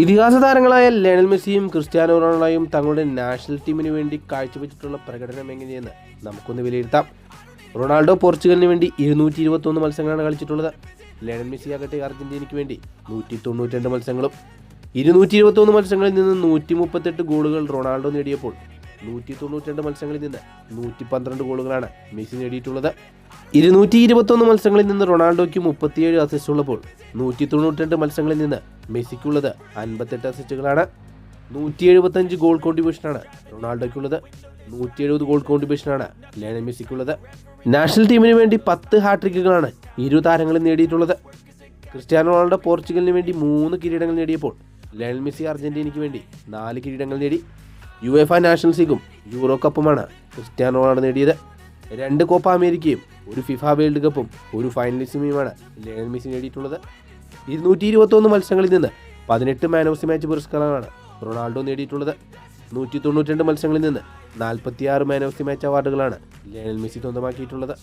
ഇതിഹാസ താരങ്ങളായ ലയണൽ മെസ്സിയും ക്രിസ്ത്യാനോ റൊണാൾഡോയും തങ്ങളുടെ നാഷണൽ ടീമിന് വേണ്ടി കാഴ്ചവെച്ചിട്ടുള്ള പ്രകടനം എങ്ങനെയെന്ന് നമുക്കൊന്ന് വിലയിരുത്താം. റൊണാൾഡോ പോർച്ചുഗലിന് വേണ്ടി 221 മത്സരങ്ങളാണ് കളിച്ചിട്ടുള്ളത്. ലയണൽ മെസ്സി ആകട്ടെ അർജന്റീനയ്ക്ക് വേണ്ടി 192 മത്സരങ്ങളും. 221 മത്സരങ്ങളിൽ നിന്ന് 138 ഗോളുകൾ റൊണാൾഡോ നേടിയപ്പോൾ 192 മത്സരങ്ങളിൽ നിന്ന് 112 ഗോളുകളാണ് മെസ്സി നേടിയിട്ടുള്ളത്. 221 മത്സരങ്ങളിൽ നിന്ന് റൊണാൾഡോയ്ക്ക് 37 അസിസ്റ്റ് ഉള്ളപ്പോൾ 192 മത്സരങ്ങളിൽ നിന്ന് മെസ്സിക്കുള്ളത് 58 അസിസ്റ്റുകളാണ്. 175 ഗോൾ കോൺട്രിബ്യൂഷനാണ് റൊണാൾഡോയ്ക്കുള്ളത്. 170 ഗോൾ കോൺട്രിബ്യൂഷനാണ് ലയണൽ മെസ്സിക്കുള്ളത്. നാഷണൽ ടീമിന് വേണ്ടി 10 ഹാട്രിക്കുകളാണ് ഇരു താരങ്ങളും നേടിയിട്ടുള്ളത്. ക്രിസ്ത്യാനോ റൊണാൾഡോ പോർച്ചുഗലിന് വേണ്ടി 3 കിരീടങ്ങൾ നേടിയപ്പോൾ ലയണൽ മെസ്സി അർജന്റീനയ്ക്ക് വേണ്ടി 4 കിരീടങ്ങൾ നേടി. യുവേഫ നാഷണൽസ് ലീഗും യൂറോ കപ്പുമാണ് ക്രിസ്ത്യാനോ റൊണാൾഡോ നേടിയത്. 2 കോപ്പ അമേരിക്കയും 1 ഫിഫ വേൾഡ് കപ്പും 1 ഫൈനലിസവുമാണ് ലയണൽ മെസ്സി നേടിയിട്ടുള്ളത്. 221 മത്സരങ്ങളിൽ നിന്ന് 18 മാൻ ഓഫ് ദി മാച്ച് പുരസ്കാരങ്ങളാണ് റൊണാൾഡോ നേടിയിട്ടുള്ളത്. 192 മത്സരങ്ങളിൽ നിന്ന് 46 മാൻ ഓഫ് ദി മാച്ച് അവാർഡുകളാണ് ലയണൽ മെസ്സി സ്വന്തമാക്കിയിട്ടുള്ളത്.